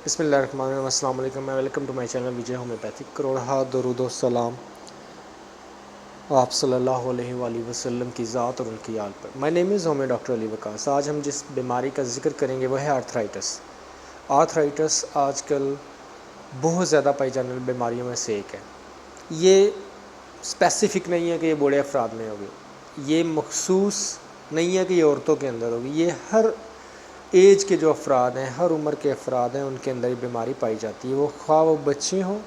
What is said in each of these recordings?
بسم اللہ الرحمن الرحیم. السلام علیکم. Welcome to my channel Vijay homeopathic. کروڑہ درود و سلام آپ صلی اللہ علیہ وآلہ وسلم کی ذات اور ان کی آل پر. مائی نیم از ہومیو ڈاکٹر علی وقاص. آج ہم جس بیماری کا ذکر کریں گے وہ ہے آرتھرائٹس. آرتھرائٹس آج کل بہت زیادہ پائی جانے والی بیماریوں میں سے ایک ہے. یہ اسپیسیفک نہیں ہے کہ یہ بوڑھے افراد میں ہوگی، یہ مخصوص نہیں ہے کہ یہ عورتوں کے اندر ہوگی، یہ ہر ایج کے جو افراد ہیں، ہر عمر کے افراد ہیں، ان کے اندر یہ بیماری پائی جاتی ہے. وہ خواہ وہ بچے ہوں،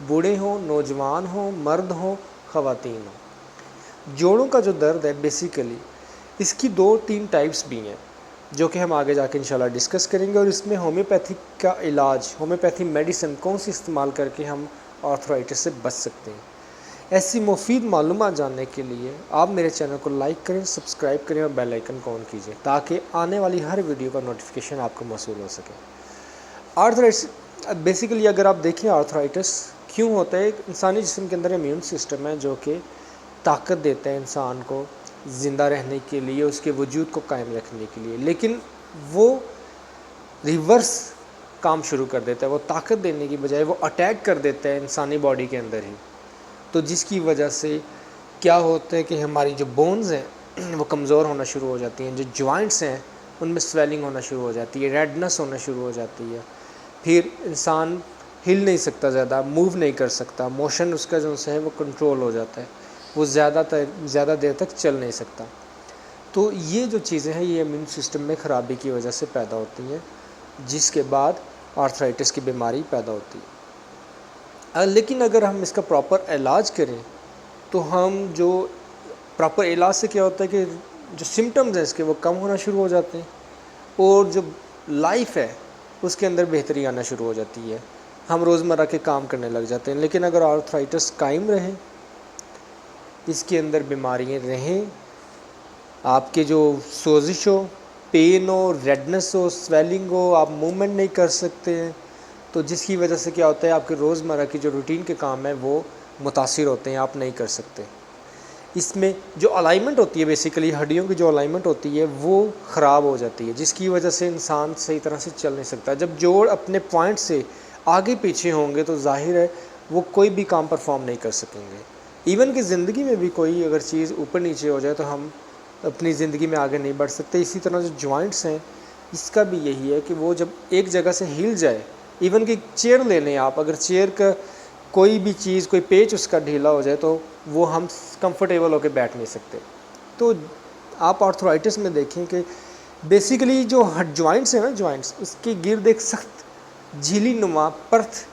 بوڑھے ہوں، نوجوان ہوں، مرد ہوں، خواتین ہوں. جوڑوں کا جو درد ہے بیسیکلی اس کی 2-3 ٹائپس بھی ہیں جو کہ ہم آگے جا کے انشاءاللہ ڈسکس کریں گے، اور اس میں ہومیوپیتھک کا علاج، ہومیوپیتھی میڈیسن کون سی استعمال کر کے ہم آرتھرائٹس سے بچ سکتے ہیں. ایسی مفید معلومات جاننے کے لیے آپ میرے چینل کو لائک کریں، سبسکرائب کریں اور بیل آئیکن کو آن کیجیے تاکہ آنے والی ہر ویڈیو کا نوٹیفیکیشن آپ کو موصول ہو سکے. آرتھرائٹس بیسیکلی اگر آپ دیکھیں آرتھرائٹس کیوں ہوتا ہے، ایک انسانی جسم کے اندر امیون سسٹم ہے جو کہ طاقت دیتا ہے انسان کو زندہ رہنے کے لیے، اس کے وجود کو قائم رکھنے کے لیے، لیکن وہ ریورس کام شروع کر دیتا ہے. وہ طاقت دینے کی بجائے وہ اٹیک کر دیتا ہے انسانی باڈی کے اندر ہی. تو جس کی وجہ سے کیا ہوتا ہے کہ ہماری جو بونز ہیں وہ کمزور ہونا شروع ہو جاتی ہیں، جو جوائنٹس ہیں ان میں سویلنگ ہونا شروع ہو جاتی ہے، ریڈنس ہونا شروع ہو جاتی ہے. پھر انسان ہل نہیں سکتا، زیادہ موو نہیں کر سکتا، موشن اس کا جو ہے وہ کنٹرول ہو جاتا ہے، وہ زیادہ دیر تک چل نہیں سکتا. تو یہ جو چیزیں ہیں یہ امیون سسٹم میں خرابی کی وجہ سے پیدا ہوتی ہیں، جس کے بعد آرتھرائٹس کی بیماری پیدا ہوتی ہے. لیکن اگر ہم اس کا پراپر علاج کریں تو ہم جو پراپر علاج سے کیا ہوتا ہے کہ جو سمٹمز ہیں اس کے وہ کم ہونا شروع ہو جاتے ہیں، اور جو لائف ہے اس کے اندر بہتری آنا شروع ہو جاتی ہے، ہم روزمرہ کے کام کرنے لگ جاتے ہیں. لیکن اگر آرتھرائٹس قائم رہے، اس کے اندر بیماریاں رہیں، آپ کے جو سوزش ہو، پین ہو، ریڈنس ہو، سویلنگ ہو، آپ موومنٹ نہیں کر سکتے ہیں، تو جس کی وجہ سے کیا ہوتا ہے آپ کے روزمرہ کی جو روٹین کے کام ہیں وہ متاثر ہوتے ہیں، آپ نہیں کر سکتے. اس میں جو الائنمنٹ ہوتی ہے بیسیکلی ہڈیوں کی جو الائنمنٹ ہوتی ہے وہ خراب ہو جاتی ہے، جس کی وجہ سے انسان صحیح طرح سے چل نہیں سکتا. جب جوڑ اپنے پوائنٹ سے آگے پیچھے ہوں گے تو ظاہر ہے وہ کوئی بھی کام پرفارم نہیں کر سکیں گے. ایون کہ زندگی میں بھی کوئی اگر چیز اوپر نیچے ہو جائے تو ہم اپنی زندگی میں آگے نہیں بڑھ سکتے. اسی طرح جو جوائنٹس ہیں اس کا بھی یہی ہے کہ وہ جب ایک جگہ سے ہل جائے، ایون کہ چیئر لے لیں آپ، اگر چیئر کا کوئی بھی چیز، کوئی پیچ اس کا ڈھیلا ہو جائے تو وہ ہم کمفرٹیبل ہو کے بیٹھ نہیں سکتے. تو آپ آرتھرائٹس میں دیکھیں کہ بیسیکلی جو جوائنٹس ہیں نا، جوائنٹس اس کے گرد ایک سخت جھیلی نما پرت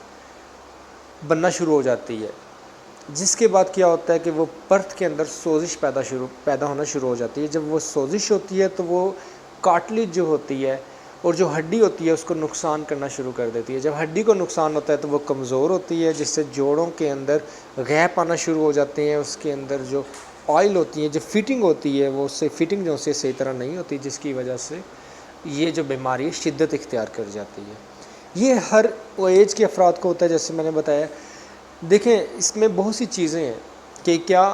بننا شروع ہو جاتی ہے، جس کے بعد کیا ہوتا ہے کہ وہ پرت کے اندر سوزش پیدا ہونا شروع ہو جاتی ہے. جب وہ سوزش ہوتی ہے تو وہ کارٹلیج جو ہوتی ہے اور جو ہڈی ہوتی ہے اس کو نقصان کرنا شروع کر دیتی ہے. جب ہڈی کو نقصان ہوتا ہے تو وہ کمزور ہوتی ہے، جس سے جوڑوں کے اندر گیپ آنا شروع ہو جاتے ہیں. اس کے اندر جو آئل ہوتی ہے، جو فٹنگ ہوتی ہے، وہ اس سے فٹنگ جو سے صحیح طرح نہیں ہوتی، جس کی وجہ سے یہ جو بیماری شدت اختیار کر جاتی ہے. یہ ہر ایج کے افراد کو ہوتا ہے جیسے میں نے بتایا. دیکھیں اس میں بہت سی چیزیں ہیں کہ کیا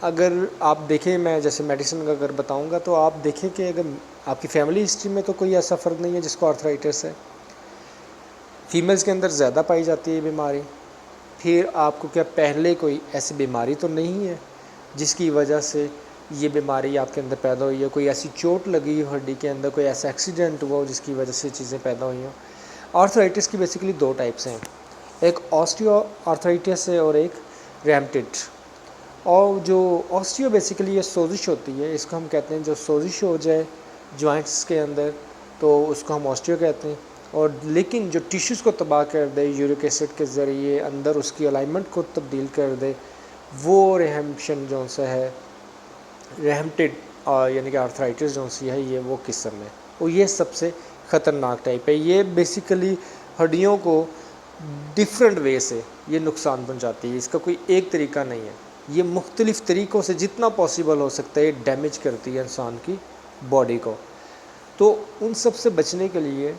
اگر آپ دیکھیں، میں جیسے میڈیسن کا اگر بتاؤں گا تو آپ دیکھیں کہ اگر آپ کی فیملی ہسٹری میں تو کوئی ایسا فرد نہیں ہے جس کو آرتھرائٹس ہے. فیمیلز کے اندر زیادہ پائی جاتی ہے بیماری. پھر آپ کو کیا پہلے کوئی ایسی بیماری تو نہیں ہے جس کی وجہ سے یہ بیماری آپ کے اندر پیدا ہوئی ہے، کوئی ایسی چوٹ لگی ہو ہڈی کے اندر، کوئی ایسا ایکسیڈنٹ ہوا ہو جس کی وجہ سے چیزیں پیدا ہوئی ہوں. آرتھرائٹس کی بیسیکلی 2 ٹائپس ہیں، ایک آسٹیو آرتھرائٹس ہے اور ایک ریمٹڈ. اور جو آسٹیو بیسیکلی یہ سوزش ہوتی ہے، اس کو ہم کہتے ہیں جو سوزش ہو جائے جوائنٹس کے اندر تو اس کو ہم آسٹیو کہتے ہیں. اور لیکن جو ٹیشوز کو تباہ کر دے یورک ایسڈ کے ذریعے اندر اس کی الائنمنٹ کو تبدیل کر دے، وہ ریہمشن جو سا ہے، ریہمٹڈ یعنی کہ آرتھرائٹس جو سی ہے یہ وہ قسم ہے، اور یہ سب سے خطرناک ٹائپ ہے. یہ بیسیکلی ہڈیوں کو ڈیفرنٹ وے سے یہ نقصان پہنچاتی ہے. اس کا کوئی ایک طریقہ نہیں ہے، یہ مختلف طریقوں سے جتنا پاسبل ہو سکتا ہے یہ ڈیمیج کرتی ہے انسان کی باڈی کو. تو ان سب سے بچنے کے لیے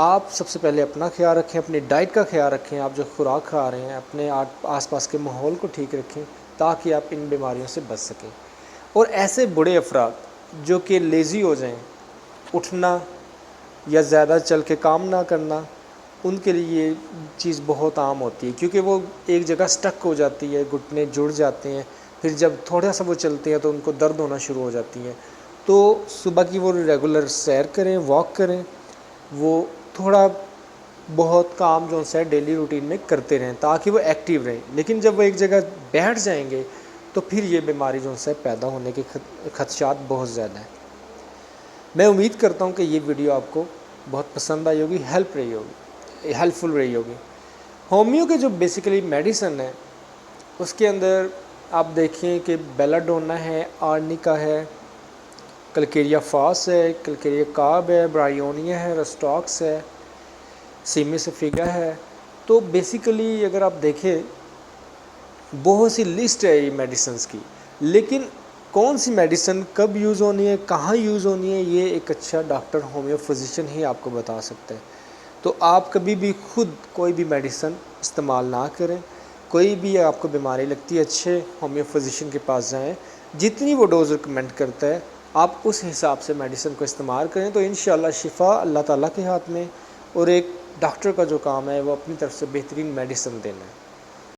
آپ سب سے پہلے اپنا خیال رکھیں، اپنی ڈائٹ کا خیال رکھیں، آپ جو خوراک کھا رہے ہیں اپنے آس پاس کے ماحول کو ٹھیک رکھیں تاکہ آپ ان بیماریوں سے بچ سکیں. اور ایسے بڑے افراد جو کہ لیزی ہو جائیں، اٹھنا یا زیادہ چل کے کام نہ کرنا، ان کے لیے یہ چیز بہت عام ہوتی ہے، کیونکہ وہ ایک جگہ سٹک ہو جاتی ہے، گھٹنے جڑ جاتے ہیں، پھر جب تھوڑا سا وہ چلتے ہیں تو ان کو درد ہونا شروع ہو جاتی ہیں۔ تو صبح کی وہ ریگولر سیر کریں، واک کریں، وہ تھوڑا بہت کام جو ہے ڈیلی روٹین میں کرتے رہیں تاکہ وہ ایکٹیو رہیں۔ لیکن جب وہ ایک جگہ بیٹھ جائیں گے تو پھر یہ بیماری جو ہے پیدا ہونے کے خدشات بہت زیادہ ہیں۔ میں امید کرتا ہوں کہ یہ ویڈیو آپ کو بہت پسند آئی ہوگی، ہیلپ فل رہی ہوگی۔ ہومیو کے جو بیسیکلی میڈیسن ہے اس کے اندر آپ دیکھیں کہ بیلا ڈونا ہے، آرنیکا ہے، کلکیریا فاس ہے، کلکیریا کارب ہے، برائیونیا ہے، رسٹاکس ہے، سیمی سفیگا ہے۔ تو بیسیکلی اگر آپ دیکھیں بہت سی لسٹ ہے یہ میڈیسنز کی، لیکن کون سی میڈیسن کب یوز ہونی ہے، کہاں یوز ہونی ہے، یہ ایک اچھا ڈاکٹر ہومیو فزیشین ہی آپ کو بتا سکتے ہیں۔ تو آپ کبھی بھی خود کوئی بھی میڈیسن استعمال نہ کریں۔ کوئی بھی آپ کو بیماری لگتی ہے اچھے ہومیو فزیشین کے پاس جائیں، جتنی وہ ڈوز ریکمینڈ کرتا ہے آپ اس حساب سے میڈیسن کو استعمال کریں تو انشاءاللہ شفا اللہ تعالیٰ کے ہاتھ میں، اور ایک ڈاکٹر کا جو کام ہے وہ اپنی طرف سے بہترین میڈیسن دینا ہے۔